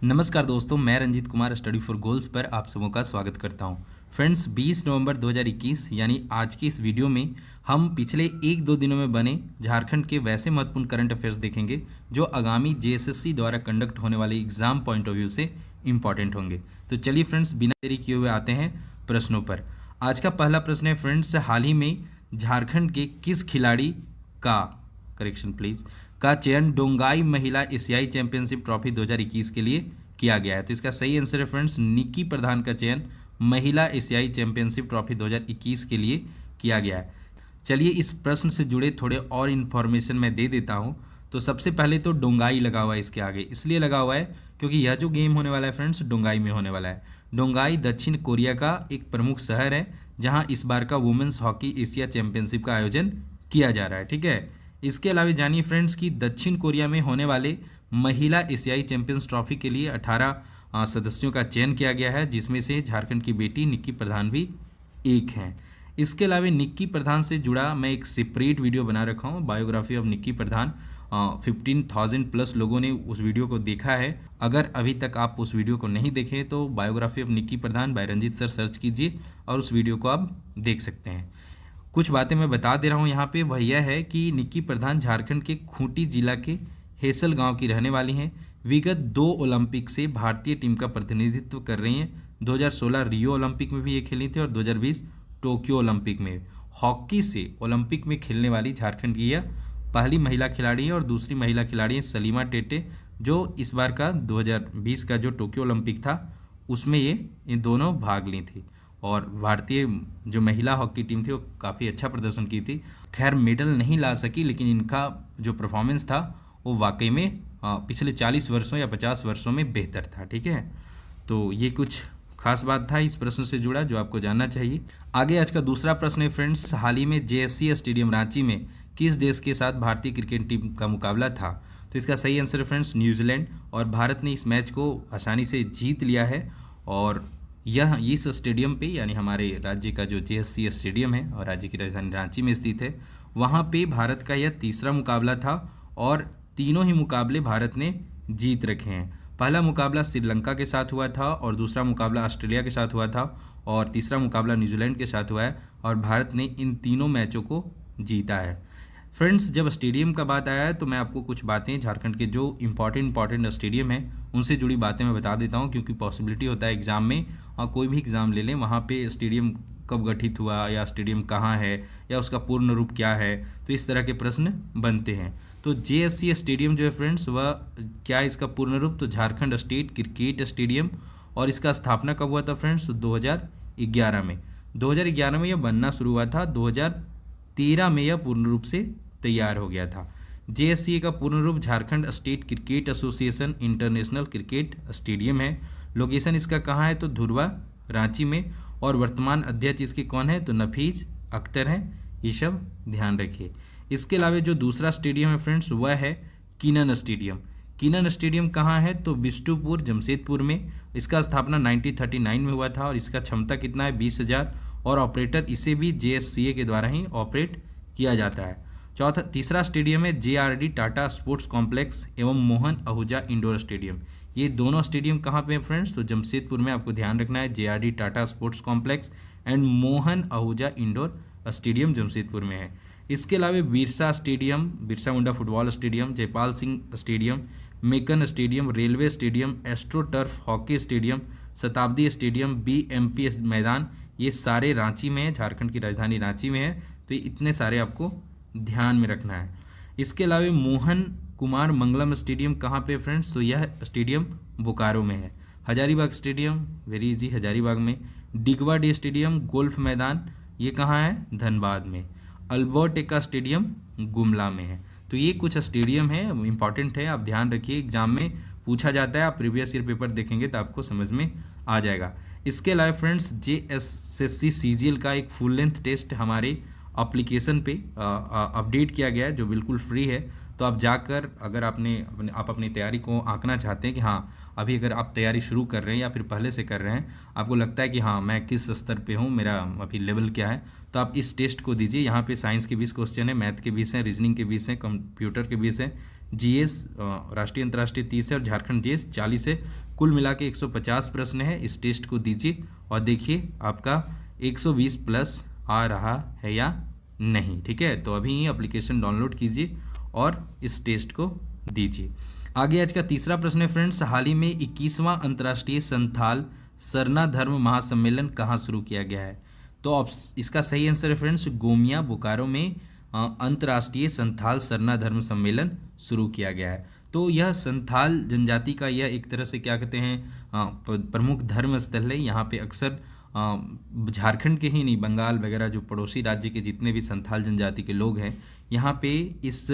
नमस्कार दोस्तों, मैं Ranjeet Kumar study for goals पर आप सबों का स्वागत करता हूं। फ्रेंड्स, 20 नवंबर 2021 यानी आज की इस वीडियो में हम पिछले एक दो दिनों में बने झारखंड के वैसे महत्वपूर्ण करंट अफेयर्स देखेंगे जो आगामी जेएसएससी द्वारा कंडक्ट होने वाले एग्जाम पॉइंट ऑफ व्यू से इंपॉर्टेंट होंगे। तो चलिए फ्रेंड्स, बिना देरी किए हुए आते हैं प्रश्नों पर। आज का पहला प्रश्न है फ्रेंड्स, हाल ही में झारखंड के किस खिलाड़ी का करेक्शन प्लीज का चयन डोंगाई महिला एशियाई चैंपियनशिप ट्रॉफी 2021 के लिए किया गया है? तो इसका सही आंसर है फ्रेंड्स, निक्की प्रधान का चयन महिला एशियाई चैंपियनशिप ट्रॉफी 2021 के लिए किया गया है। चलिए इस प्रश्न से जुड़े थोड़े और इन्फॉर्मेशन मैं दे देता हूँ। तो सबसे पहले तो डोंगाई लगा हुआ है इसके आगे, इसलिए लगा हुआ है क्योंकि यह जो गेम होने वाला है फ्रेंड्स डोंगाई में होने वाला है। डोंगाई दक्षिण कोरिया का एक प्रमुख शहर है जहाँ इस बार का वुमेन्स हॉकी एशिया चैंपियनशिप का आयोजन किया जा रहा है। ठीक है, इसके अलावा जानिए फ्रेंड्स कि दक्षिण कोरिया में होने वाले महिला एशियाई चैंपियंस ट्रॉफी के लिए 18 सदस्यों का चयन किया गया है, जिसमें से झारखंड की बेटी निक्की प्रधान भी एक हैं। इसके अलावा निक्की प्रधान से जुड़ा मैं एक सेपरेट वीडियो बना रखा हूँ, biography of Nikki Pradhan. 15,000 plus लोगों ने उस वीडियो को देखा है। अगर अभी तक आप उस वीडियो को नहीं देखें तो biography of Nikki Pradhan by Ranjeet sir search कीजिए और उस वीडियो को आप देख सकते हैं। कुछ बातें मैं बता दे रहा हूँ यहाँ पे, वह यह है कि निक्की प्रधान झारखंड के खूंटी जिला के हेसल गांव की रहने वाली हैं। विगत 2 ओलंपिक से भारतीय टीम का प्रतिनिधित्व कर रही हैं। 2016 रियो ओलंपिक में भी ये खेली थी और 2020 टोक्यो ओलंपिक में। हॉकी से ओलंपिक में खेलने वाली झारखंड की यह पहली महिला खिलाड़ी है और दूसरी महिला खिलाड़ी है सलीमा टेटे, जो इस बार का 2020 का जो टोक्यो ओलंपिक था उसमें ये इन दोनों भाग ली थी। और भारतीय जो महिला हॉकी टीम थी वो काफ़ी अच्छा प्रदर्शन की थी। खैर मेडल नहीं ला सकी, लेकिन इनका जो परफॉर्मेंस था वो वाकई में पिछले 40 वर्षों या 50 वर्षों में बेहतर था। ठीक है, तो ये कुछ खास बात था इस प्रश्न से जुड़ा जो आपको जानना चाहिए। आगे आज का दूसरा प्रश्न है फ्रेंड्स, हाल ही में जेएससी स्टेडियम रांची में किस देश के साथ भारतीय क्रिकेट टीम का मुकाबला था? तो इसका सही आंसर है फ्रेंड्स न्यूजीलैंड, और भारत ने इस मैच को आसानी से जीत लिया है। और यह इस स्टेडियम पे यानी हमारे राज्य का जो जेएससी स्टेडियम है और राज्य की राजधानी रांची में स्थित है, वहाँ पे भारत का यह तीसरा मुकाबला था और तीनों ही मुकाबले भारत ने जीत रखे हैं। पहला मुकाबला श्रीलंका के साथ हुआ था और दूसरा मुकाबला ऑस्ट्रेलिया के साथ हुआ था और तीसरा मुकाबला न्यूजीलैंड के साथ हुआ है और भारत ने इन तीनों मैचों को जीता है। फ्रेंड्स, जब स्टेडियम का बात आया है तो मैं आपको कुछ बातें झारखंड के जो इम्पॉर्टेंट स्टेडियम है उनसे जुड़ी बातें मैं बता देता हूं, क्योंकि पॉसिबिलिटी होता है एग्ज़ाम में और कोई भी एग्ज़ाम ले लें वहाँ पे स्टेडियम कब गठित हुआ या स्टेडियम कहाँ है या उसका पूर्ण रूप क्या है, तो इस तरह के प्रश्न बनते हैं। तो जेएससी स्टेडियम जो है फ्रेंड्स वह क्या है इसका पूर्ण रूप? तो झारखंड स्टेट क्रिकेट स्टेडियम, और इसका स्थापना कब हुआ था फ्रेंड्स? 2011 में। 2011 में यह बनना शुरू हुआ था, 2013 में यह पूर्ण रूप से तैयार हो गया था। जेएससीए का पूर्ण रूप Jharkhand state cricket association international cricket stadium है। लोकेशन इसका कहाँ है? तो धुरवा रांची में। और वर्तमान अध्यक्ष इसके कौन है? तो नफीज अख्तर हैं। ये सब ध्यान रखिए। इसके अलावा जो दूसरा स्टेडियम है फ्रेंड्स वह है किनन स्टेडियम। किनन स्टेडियम कहाँ है? तो बिष्टुपुर जमशेदपुर में। इसका स्थापना 1939 में हुआ था और इसका क्षमता कितना है? 20,000, और ऑपरेटर इसे भी जेएससीए के द्वारा ही ऑपरेट किया जाता है। तीसरा स्टेडियम है जेआरडी टाटा स्पोर्ट्स कॉम्प्लेक्स एवं मोहन आहूजा इंडोर स्टेडियम। ये दोनों स्टेडियम कहाँ पे हैं फ्रेंड्स? तो जमशेदपुर में आपको ध्यान रखना है, JRD Tata sports complex and Mohan Ahuja indoor stadium Jamshedpur में है। इसके अलावा Birsa stadium, Birsa Munda football stadium, Jaipal Singh stadium, Mecon stadium, railway stadium, astro turf hockey stadium, Shatabdi stadium, BMP मैदान, ये सारे रांची में है, झारखंड की राजधानी रांची में है। तो ये इतने सारे आपको ध्यान में रखना है। इसके अलावा मोहन कुमार मंगलम स्टेडियम कहाँ पे फ्रेंड्स? तो यह स्टेडियम बोकारो में है। Hazaribagh stadium, very easy, Hazaribagh में। डिगवा डे स्टेडियम गोल्फ मैदान, ये कहाँ है? धनबाद में। अल्बर्ट एक्का स्टेडियम गुमला में है। तो ये कुछ स्टेडियम है, इंपॉर्टेंट है, आप ध्यान रखिए, एग्जाम में पूछा जाता है। आप प्रीवियस ईयर पेपर देखेंगे तो आपको समझ में आ जाएगा। इसके अलावा फ्रेंड्स जेएसएससी सीजीएल का एक फुल लेंथ टेस्ट हमारे एप्लीकेशन पे अपडेट किया गया है जो बिल्कुल फ्री है। तो आप जाकर अगर आप अपनी तैयारी को आंकना चाहते हैं कि हाँ अभी अगर आप तैयारी शुरू कर रहे हैं या फिर पहले से कर रहे हैं, आपको लगता है कि हाँ मैं किस स्तर पे हूँ, मेरा अभी लेवल क्या है, तो आप इस टेस्ट को दीजिए। यहाँ पे साइंस के 20 क्वेश्चन है, मैथ के 20 हैं, रीजनिंग के 20 हैं, कंप्यूटर के 20 हैं, जीएस राष्ट्रीय अंतर्राष्ट्रीय 30 है और झारखंड जीएस 40 है। कुल मिला के 150 प्रश्न है। इस टेस्ट को दीजिए और देखिए आपका 120 प्लस आ रहा है या नहीं। ठीक है, तो अभी ही एप्लीकेशन डाउनलोड कीजिए और इस टेस्ट को दीजिए। आगे आज का तीसरा प्रश्न है फ्रेंड्स, हाल ही में 21वां अंतर्राष्ट्रीय संथाल सरना धर्म महासम्मेलन कहाँ शुरू किया गया है? तो इसका सही आंसर है फ्रेंड्स, गोमिया बोकारो में अंतर्राष्ट्रीय संथाल सरना धर्म सम्मेलन शुरू किया गया है। तो यह संथाल जनजाति का यह एक तरह से क्या कहते हैं प्रमुख धर्म स्थल है। यहाँ पे अक्सर झारखंड के ही नहीं, बंगाल वगैरह जो पड़ोसी राज्य के जितने भी संथाल जनजाति के लोग हैं यहाँ पे इस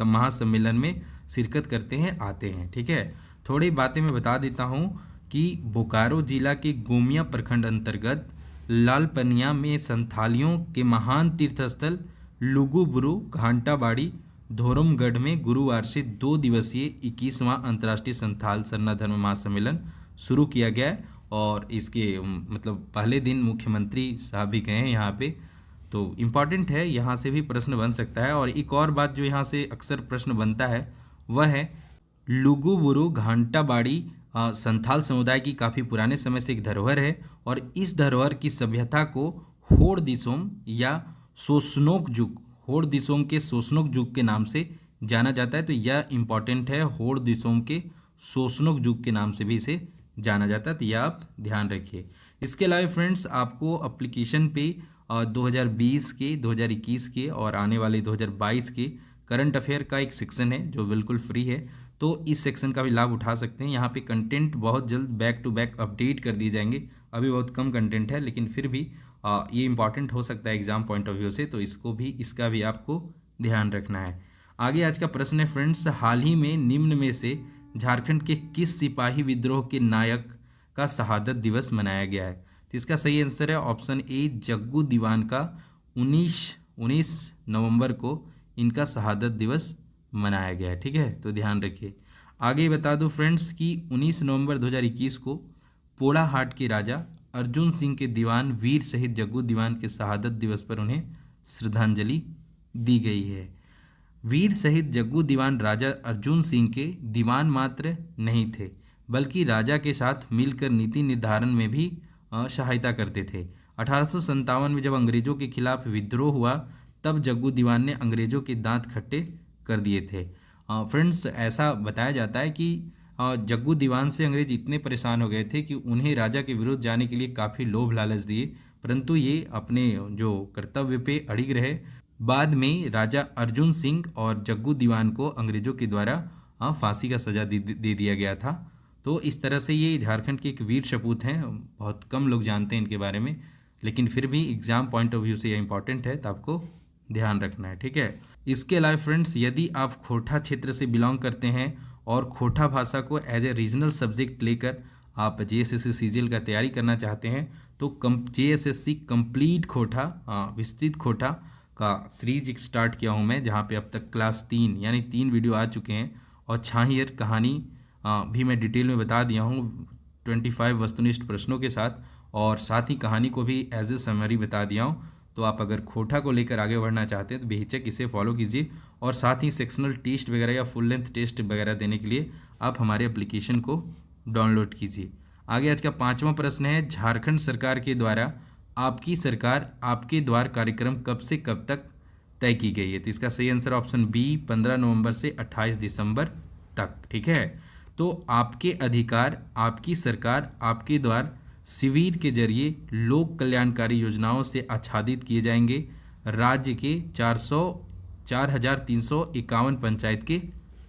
महासम्मेलन में शिरकत करते हैं, आते हैं। ठीक है, थोड़ी बातें मैं बता देता हूँ कि बोकारो जिला के गोमिया प्रखंड अंतर्गत लालपनिया में संथालियों के महान तीर्थस्थल लुगुबुरु घंटाबाड़ी धोरमगढ़ में गुरुवार से 2 दिवसीय 21वां अंतर्राष्ट्रीय संथाल सरना धर्म महासम्मेलन शुरू किया गया है। और इसके मतलब पहले दिन मुख्यमंत्री साहब भी गए हैं यहाँ पे, तो इम्पॉर्टेंट है, यहाँ से भी प्रश्न बन सकता है। और एक और बात जो यहाँ से अक्सर प्रश्न बनता है वह है लुगुबुरु घंटाबाड़ी संथाल समुदाय की काफ़ी पुराने समय से एक धरोहर है और इस धरोहर की सभ्यता को होड़ दिसोम या सोसनोक जुग, होड़ दिसोम के सोसनोक जुग के नाम से जाना जाता है। तो यह इम्पॉर्टेंट है, होड़ दिसोम के सोसनोक जुग के नाम से भी इसे जाना जाता है, तो यह आप ध्यान रखिए। इसके अलावा फ्रेंड्स आपको एप्लीकेशन पे 2020 के, 2021 के और आने वाले 2022 के करंट अफेयर का एक सेक्शन है जो बिल्कुल फ्री है, तो इस सेक्शन का भी लाभ उठा सकते हैं। यहाँ पे कंटेंट बहुत जल्द बैक टू बैक अपडेट कर दिए जाएंगे। अभी बहुत कम कंटेंट है लेकिन फिर भी ये इंपॉर्टेंट हो सकता है एग्जाम पॉइंट ऑफ व्यू से, तो इसका भी आपको ध्यान रखना है। आगे आज का प्रश्न है फ्रेंड्स, हाल ही में निम्न में से झारखंड के किस सिपाही विद्रोह के नायक का शहादत दिवस मनाया गया है? तो इसका सही आंसर है ऑप्शन ए, जग्गू दीवान का 19 नवंबर को इनका शहादत दिवस मनाया गया है। ठीक है, तो ध्यान रखिए। आगे बता दूं फ्रेंड्स कि 19 नवंबर 2021 को पोड़ाहाट के राजा अर्जुन सिंह के दीवान वीर शहीद जग्गू दीवान के शहादत दिवस पर उन्हें श्रद्धांजलि दी गई है। वीर शहीद जग्गू दीवान राजा अर्जुन सिंह के दीवान मात्र नहीं थे बल्कि राजा के साथ मिलकर नीति निर्धारण में भी सहायता करते थे। 1857 में जब अंग्रेजों के खिलाफ विद्रोह हुआ तब जग्गू दीवान ने अंग्रेजों के दांत खट्टे कर दिए थे। फ्रेंड्स ऐसा बताया जाता है कि जग्गू दीवान से अंग्रेज इतने परेशान हो गए थे कि उन्हें राजा के विरुद्ध जाने के लिए काफ़ी लोभ लालच दिए, परंतु ये अपने जो कर्तव्य पे अड़िग रहे। बाद में राजा अर्जुन सिंह और जग्गू दीवान को अंग्रेजों के द्वारा फांसी का सजा दे दिया गया था। तो इस तरह से ये झारखंड के एक वीर सपूत हैं, बहुत कम लोग जानते हैं इनके बारे में, लेकिन फिर भी एग्जाम पॉइंट ऑफ व्यू से ये इंपॉर्टेंट है, तो आपको ध्यान रखना है। ठीक है, इसके अलावा फ्रेंड्स यदि आप खोरठा क्षेत्र से बिलोंग करते हैं और खोरठा भाषा को एज ए रीजनल सब्जेक्ट लेकर आप JSSC CGL का तैयारी करना चाहते हैं तो JSSC कंप्लीट खोरठा विस्तृत खोरठा का सीरीज स्टार्ट किया हूं मैं, जहां पे अब तक क्लास 3 यानी 3 वीडियो आ चुके हैं और छाहियर कहानी भी मैं डिटेल में बता दिया हूं 25 वस्तुनिष्ठ प्रश्नों के साथ, और साथ ही कहानी को भी एज ए समरी बता दिया हूं। तो आप अगर खोरठा को लेकर आगे बढ़ना चाहते हैं तो बेहिचक इसे फॉलो कीजिए, और साथ ही सेक्शनल टेस्ट वगैरह या फुल लेंथ टेस्ट वगैरह देने के लिए आप हमारे एप्लीकेशन को डाउनलोड कीजिए। आगे आज का 5वां प्रश्न है, झारखंड सरकार के द्वारा आपकी सरकार आपके द्वार कार्यक्रम कब से कब तक तय की गई है? तो इसका सही आंसर ऑप्शन बी 15 नवंबर से 28 दिसंबर तक। ठीक है, तो आपके अधिकार आपकी सरकार आपके द्वार शिविर के जरिए लोक कल्याणकारी योजनाओं से आच्छादित किए जाएंगे राज्य के 4,351 पंचायत के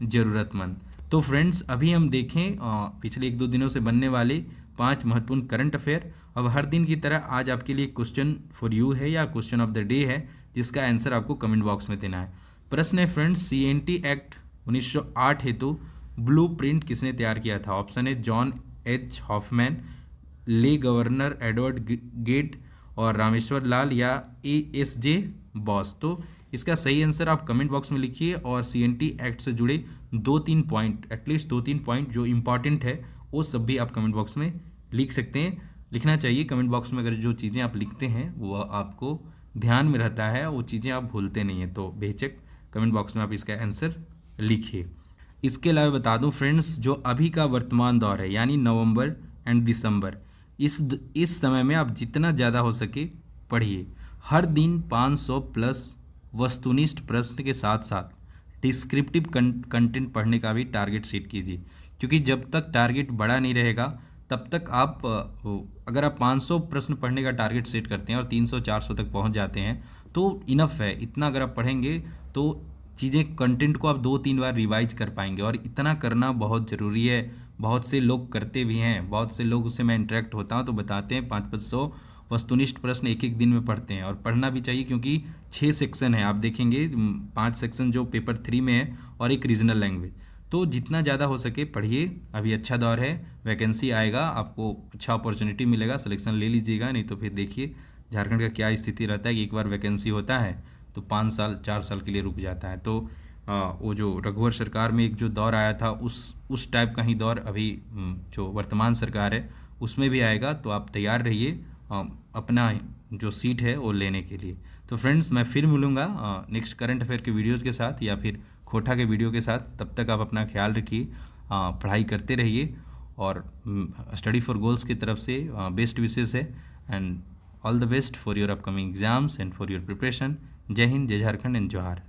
जरूरतमंद। तो फ्रेंड्स अभी हम देखें पिछले 1-2 दिनों से बनने वाले 5 महत्वपूर्ण करंट अफेयर। अब हर दिन की तरह आज आपके लिए क्वेश्चन फॉर यू है या क्वेश्चन ऑफ द डे है, जिसका आंसर आपको कमेंट बॉक्स में देना है। प्रश्न है फ्रेंड्स, CNT एक्ट 1908 हेतु ब्लू प्रिंट किसने तैयार किया था? ऑप्शन है जॉन H हॉफमैन, ले गवर्नर एडवर्ड गेट और रामेश्वर लाल या ASJ बॉस। तो इसका सही आंसर आप कमेंट बॉक्स में लिखिए और CNT एक्ट से जुड़े 2-3 पॉइंट, एटलीस्ट 2-3 पॉइंट जो इम्पॉर्टेंट है वो सब भी आप कमेंट बॉक्स में लिख सकते हैं। लिखना चाहिए कमेंट बॉक्स में, अगर जो चीज़ें आप लिखते हैं वो आपको ध्यान में रहता है, वो चीज़ें आप भूलते नहीं हैं, तो बेझिझक कमेंट बॉक्स में आप इसका आंसर लिखिए। इसके अलावा बता दूं फ्रेंड्स, जो अभी का वर्तमान दौर है यानी नवंबर एंड दिसंबर, इस समय में आप जितना ज़्यादा हो सके पढ़िए। हर दिन 500 प्लस वस्तुनिष्ठ प्रश्न के साथ साथ डिस्क्रिप्टिव कंटेंट पढ़ने का भी टारगेट सेट कीजिए, क्योंकि जब तक टारगेट बड़ा नहीं रहेगा तब तक आप अगर आप 500 प्रश्न पढ़ने का टारगेट सेट करते हैं और 300-400 तक पहुंच जाते हैं तो इनफ है। इतना अगर आप पढ़ेंगे तो चीज़ें, कंटेंट को आप 2-3 बार रिवाइज कर पाएंगे, और इतना करना बहुत ज़रूरी है। बहुत से लोग करते भी हैं, बहुत से लोग उससे मैं इंटरेक्ट होता हूँ तो बताते हैं 500 वस्तुनिष्ठ प्रश्न एक एक दिन में पढ़ते हैं, और पढ़ना भी चाहिए क्योंकि 6 सेक्शन है। आप देखेंगे 5 सेक्शन जो पेपर 3 में है और एक रीजनल लैंग्वेज, तो जितना ज़्यादा हो सके पढ़िए। अभी अच्छा दौर है, वैकेंसी आएगा, आपको अच्छा अपॉर्चुनिटी मिलेगा, सिलेक्शन ले लीजिएगा, नहीं तो फिर देखिए झारखंड का क्या स्थिति रहता है कि एक बार वैकेंसी होता है तो 5 साल 4 साल के लिए रुक जाता है। तो वो जो रघुवर सरकार में एक जो दौर आया था उस टाइप का ही दौर अभी जो वर्तमान सरकार है उसमें भी आएगा, तो आप तैयार रहिए अपना जो सीट है वो लेने के लिए। तो फ्रेंड्स, मैं फिर मिलूँगा नेक्स्ट करंट अफेयर के वीडियोज़ के साथ या फिर खोटा के वीडियो के साथ। तब तक आप अपना ख्याल रखिए, पढ़ाई करते रहिए, और स्टडी फॉर गोल्स की तरफ से बेस्ट विशेस है, and all the best for your upcoming exams and for your preparation. जय हिंद, जय झारखंड एंड जोहार।